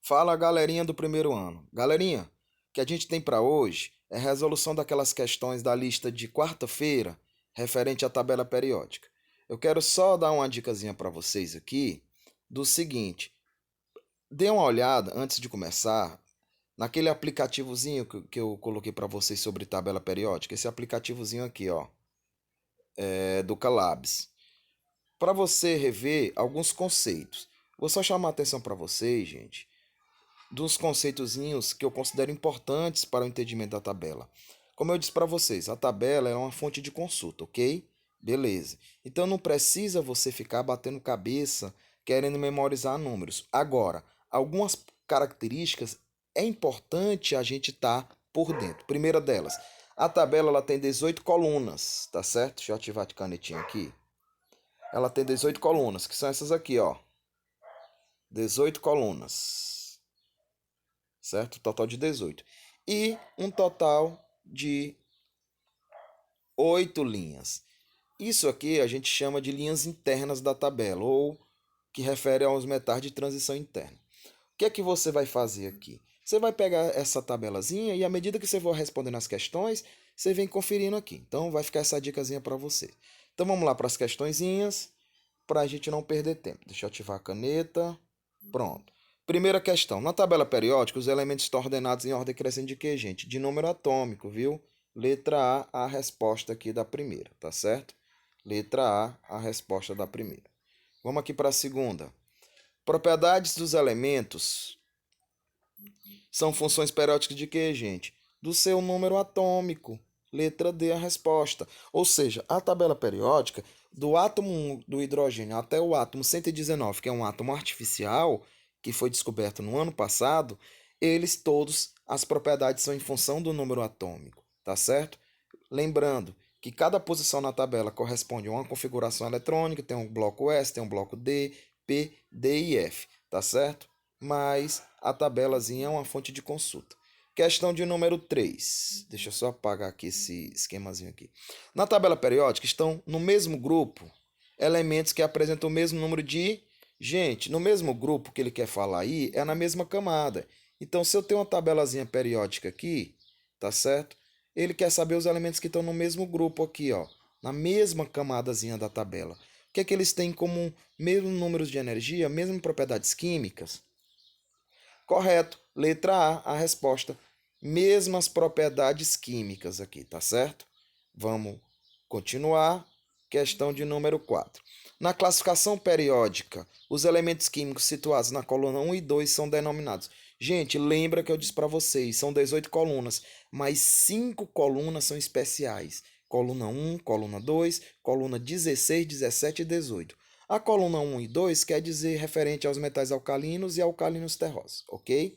Fala, galerinha do primeiro ano. Galerinha, o que a gente tem para hoje é a resolução daquelas questões da lista de quarta-feira referente à tabela periódica. Eu quero só dar uma dicasinha para vocês aqui do seguinte: dê uma olhada antes de começar naquele aplicativozinho que eu coloquei para vocês sobre tabela periódica. Esse aplicativozinho aqui, ó, é do Calabs, para você rever alguns conceitos. Vou só chamar a atenção para vocês, gente, dos conceitozinhos que eu considero importantes para o entendimento da tabela. Como eu disse para vocês, a tabela é uma fonte de consulta, ok? Beleza. Então não precisa você ficar batendo cabeça querendo memorizar números. Agora, algumas características é importante a gente estar por dentro. Primeira delas, a tabela ela tem 18 colunas, tá certo? Deixa eu ativar a canetinha aqui. Ela tem 18 colunas, que são essas aqui, ó. 18 colunas, certo? Total de 18. E um total de 8 linhas. Isso aqui a gente chama de linhas internas da tabela, ou que refere aos metais de transição interna. O que é que você vai fazer aqui? Você vai pegar essa tabelazinha e à medida que você for respondendo as questões, você vem conferindo aqui. Então vai ficar essa dicasinha para você. Então vamos lá para as questõezinhas, para a gente não perder tempo. Deixa eu ativar a caneta. Pronto. Primeira questão. Na tabela periódica, os elementos estão ordenados em ordem crescente de quê, gente? De número atômico, viu? Letra A resposta aqui da primeira, tá certo? Letra A resposta da primeira. Vamos aqui para a segunda. Propriedades dos elementos são funções periódicas de quê, gente? Do seu número atômico. Letra D a resposta. Ou seja, a tabela periódica, do átomo 1 do hidrogênio até o átomo 119, que é um átomo artificial, que foi descoberto no ano passado, eles todos, as propriedades são em função do número atômico, tá certo? Lembrando que cada posição na tabela corresponde a uma configuração eletrônica, tem um bloco S, tem um bloco D, P, D e F, tá certo? Mas a tabelazinha é uma fonte de consulta. Questão de número 3. Deixa eu só apagar aqui esse esquemazinho aqui. Na tabela periódica estão no mesmo grupo elementos que apresentam o mesmo número de... Gente, no mesmo grupo que ele quer falar aí, é na mesma camada. Então, se eu tenho uma tabelazinha periódica aqui, tá certo? Ele quer saber os elementos que estão no mesmo grupo aqui, ó, na mesma camadazinha da tabela. O que é que eles têm em comum? Mesmo números de energia, mesmo propriedades químicas? Correto. Letra A resposta. Mesmas propriedades químicas aqui, tá certo? Vamos continuar. Questão de número 4. Na classificação periódica, os elementos químicos situados na coluna 1 e 2 são denominados. Gente, lembra que eu disse para vocês, são 18 colunas, mas 5 colunas são especiais. Coluna 1, coluna 2, coluna 16, 17 e 18. A coluna 1 e 2 quer dizer referente aos metais alcalinos e alcalinos terrosos, ok?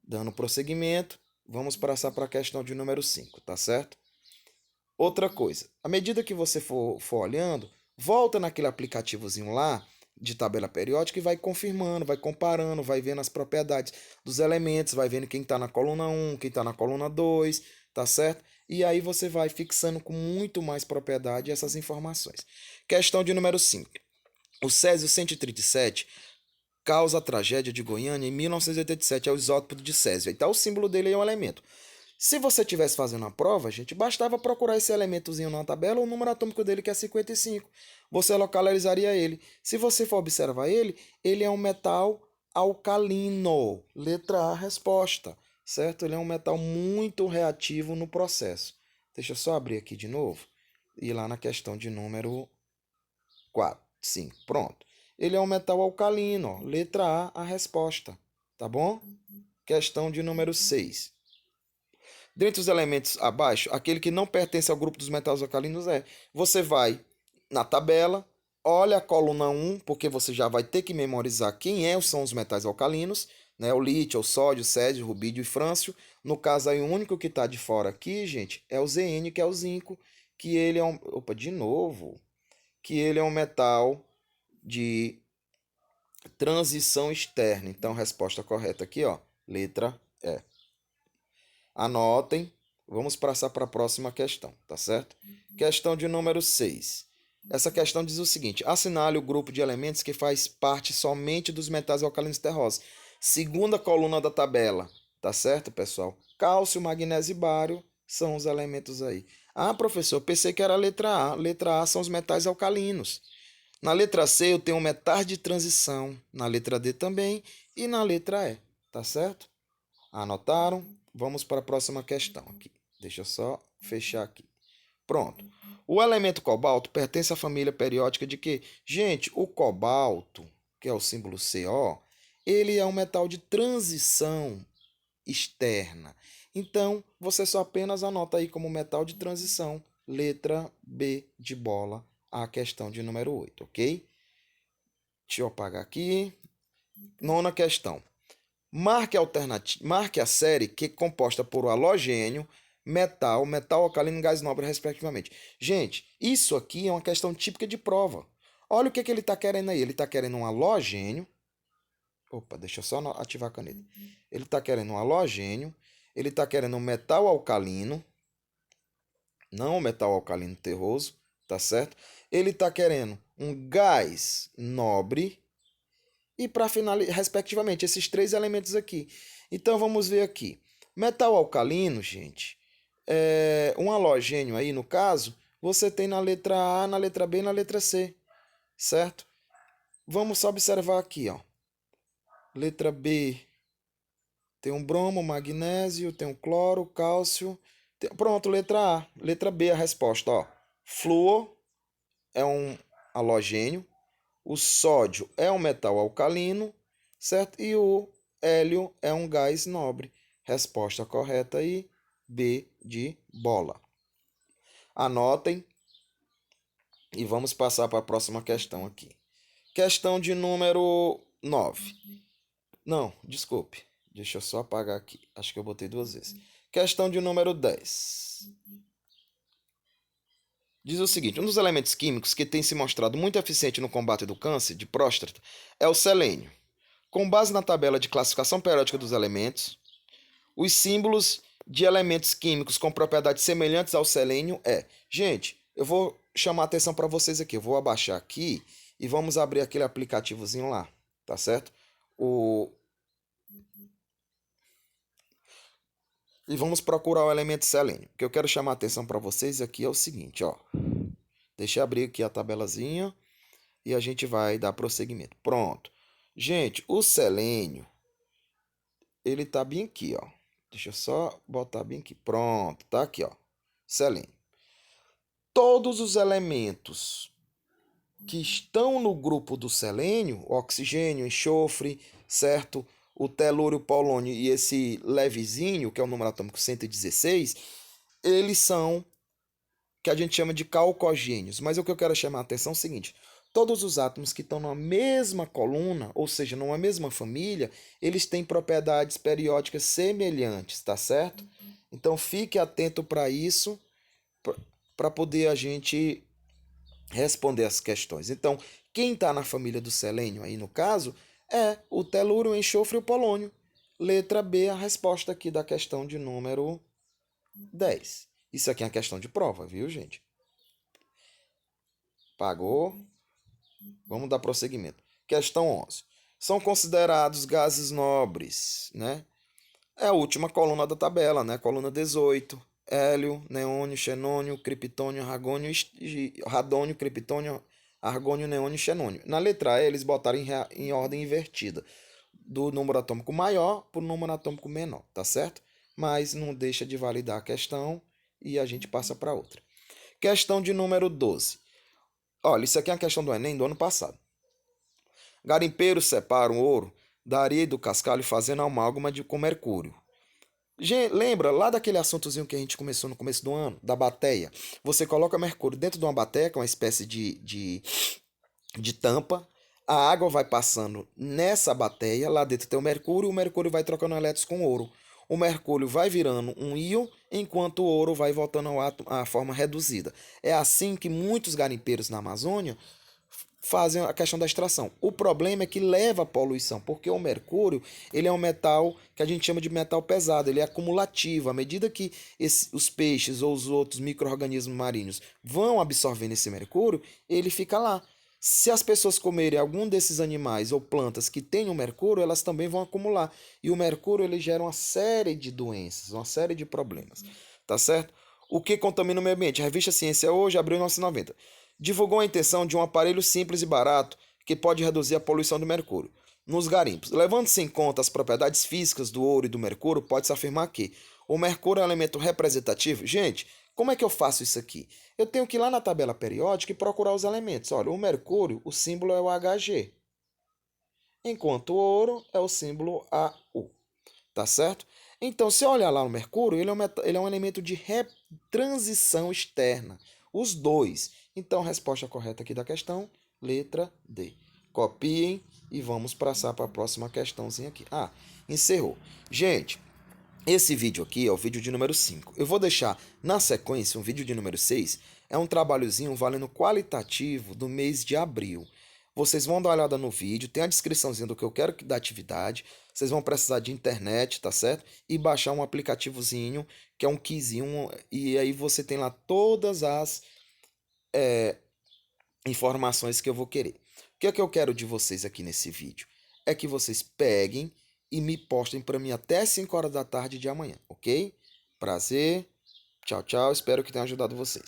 Dando prosseguimento, vamos passar para a questão de número 5, tá certo? Outra coisa, à medida que você for olhando, volta naquele aplicativozinho lá de tabela periódica e vai confirmando, vai comparando, vai vendo as propriedades dos elementos, vai vendo quem está na coluna 1, quem está na coluna 2, tá certo? E aí você vai fixando com muito mais propriedade essas informações. Questão de número 5. O Césio 137 causa a tragédia de Goiânia em 1987, é o isótopo de Césio. Então o símbolo dele é um elemento. Se você estivesse fazendo a prova, gente, bastava procurar esse elementozinho na tabela, o número atômico dele que é 55. Você localizaria ele. Se você for observar ele, ele é um metal alcalino. Letra A, resposta. Certo? Ele é um metal muito reativo no processo. Deixa eu só abrir aqui de novo e ir lá na questão de número 4, 5. Pronto. Ele é um metal alcalino. Ó. Letra A, a resposta. Tá bom? Questão de número 6. Dentre os elementos abaixo, aquele que não pertence ao grupo dos metais alcalinos é: você vai na tabela, olha a coluna 1, porque você já vai ter que memorizar são os metais alcalinos, né? O lítio, o sódio, o césio, o rubídio e frâncio. No caso aí, o único que está de fora aqui, gente, é o Zn, que é o zinco, que ele é um... Opa, de novo. Que ele é um metal de transição externa. Então, resposta correta aqui, ó, letra E. Anotem, vamos passar para a próxima questão, tá certo? Questão de número 6. Essa questão diz o seguinte: assinale o grupo de elementos que faz parte somente dos metais alcalinos terrosos. Segunda coluna da tabela, tá certo, pessoal? Cálcio, magnésio e bário são os elementos aí. Ah, professor, pensei que era a letra A. Letra A são os metais alcalinos. Na letra C eu tenho metais de transição, na letra D também e na letra E, tá certo? Anotaram? Vamos para a próxima questão aqui. Deixa eu só fechar aqui. Pronto. O elemento cobalto pertence à família periódica de quê? Gente, o cobalto, que é o símbolo Co, ele é um metal de transição externa. Então, você só apenas anota aí como metal de transição, letra B de bola, a questão de número 8, ok? Deixa eu apagar aqui. Nona questão. Marque a série que é composta por halogênio, metal alcalino e gás nobre, respectivamente. Gente, isso aqui é uma questão típica de prova. Olha o que ele está querendo aí. Ele está querendo um halogênio. Opa, deixa eu só ativar a caneta. Ele está querendo um halogênio. Ele está querendo um metal alcalino. Não um metal alcalino terroso, tá certo? Ele está querendo um gás nobre. E para finalizar, respectivamente, esses três elementos aqui. Então vamos ver aqui. Metal alcalino, gente, um halogênio aí, no caso, você tem na letra A, na letra B e na letra C, certo? Vamos só observar aqui, ó. Letra B tem um bromo, magnésio, tem um cloro, cálcio. Pronto, letra A. Letra B a resposta, ó. Flúor é um halogênio. O sódio é um metal alcalino, certo? E o hélio é um gás nobre. Resposta correta aí, B de bola. Anotem e vamos passar para a próxima questão aqui. Questão de número 9. Não, desculpe. Deixa eu só apagar aqui. Acho que eu botei duas vezes. Questão de número 10. Diz o seguinte: um dos elementos químicos que tem se mostrado muito eficiente no combate do câncer de próstata é o selênio. Com base na tabela de classificação periódica dos elementos, os símbolos de elementos químicos com propriedades semelhantes ao selênio é... Gente, eu vou chamar a atenção para vocês aqui. Eu vou abaixar aqui e vamos abrir aquele aplicativozinho lá, tá certo? E vamos procurar o elemento selênio. O que eu quero chamar a atenção para vocês aqui é o seguinte, ó. Deixa eu abrir aqui a tabelazinha e a gente vai dar prosseguimento. Pronto. Gente, o selênio, ele tá bem aqui, ó. Deixa eu só botar bem aqui. Pronto, tá aqui, ó. Selênio. Todos os elementos que estão no grupo do selênio, oxigênio, enxofre, certo? O telúrio, o polônio e esse levezinho, que é o número atômico 116, eles são que a gente chama de calcogênios. Mas o que eu quero chamar a atenção é o seguinte: todos os átomos que estão na mesma coluna, ou seja, numa mesma família, eles têm propriedades periódicas semelhantes, tá certo? Então fique atento para isso, para poder a gente responder as questões. Então, quem está na família do selênio aí no caso é o telúrio, o enxofre e o polônio. Letra B, a resposta aqui da questão de número 10. Isso aqui é uma questão de prova, viu, gente? Pagou? Vamos dar prosseguimento. Questão 11. São considerados gases nobres, né? É a última coluna da tabela, né? Coluna 18. Hélio, neônio, xenônio, criptônio, radônio, criptônio, argônio, neônio e xenônio. Na letra E, eles botaram em ordem invertida, do número atômico maior para o número atômico menor, tá certo? Mas não deixa de validar a questão e a gente passa para outra. Questão de número 12. Olha, isso aqui é uma questão do Enem do ano passado. Garimpeiros separam ouro da areia e do cascalho fazendo amálgama com mercúrio. Lembra lá daquele assuntozinho que a gente começou no começo do ano, da bateia? Você coloca mercúrio dentro de uma bateia, que é uma espécie de tampa. A água vai passando nessa bateia, lá dentro tem o mercúrio vai trocando elétrons com ouro. O mercúrio vai virando um íon, enquanto o ouro vai voltando ao átomo, à forma reduzida. É assim que muitos garimpeiros na Amazônia fazem a questão da extração. O problema é que leva a poluição, porque o mercúrio ele é um metal que a gente chama de metal pesado, ele é acumulativo. À medida que os peixes ou os outros micro-organismos marinhos vão absorvendo esse mercúrio, ele fica lá. Se as pessoas comerem algum desses animais ou plantas que tenham mercúrio, elas também vão acumular. E o mercúrio ele gera uma série de doenças, uma série de problemas. Tá certo? O que contamina o meio ambiente? A revista Ciência Hoje, abril de 1990, divulgou a intenção de um aparelho simples e barato que pode reduzir a poluição do mercúrio nos garimpos. Levando-se em conta as propriedades físicas do ouro e do mercúrio, pode-se afirmar que o mercúrio é um elemento representativo. Gente, como é que eu faço isso aqui? Eu tenho que ir lá na tabela periódica e procurar os elementos. Olha, o mercúrio, o símbolo é o Hg, enquanto o ouro é o símbolo Au. Tá certo? Então, se eu olhar lá no mercúrio, ele é um elemento de transição externa. Os dois. Então, a resposta correta aqui da questão, letra D. Copiem e vamos passar para a próxima questãozinha aqui. Ah, encerrou. Gente, esse vídeo aqui é o vídeo de número 5. Eu vou deixar na sequência um vídeo de número 6. É um trabalhozinho valendo qualitativo do mês de abril. Vocês vão dar uma olhada no vídeo, tem a descriçãozinha do que eu quero da atividade. Vocês vão precisar de internet, tá certo? E baixar um aplicativozinho, que é um keyzinho, e aí você tem lá todas as informações que eu vou querer. O que é que eu quero de vocês aqui nesse vídeo? É que vocês peguem e me postem para mim até 5 horas da tarde de amanhã, ok? Prazer, tchau, tchau, espero que tenha ajudado vocês.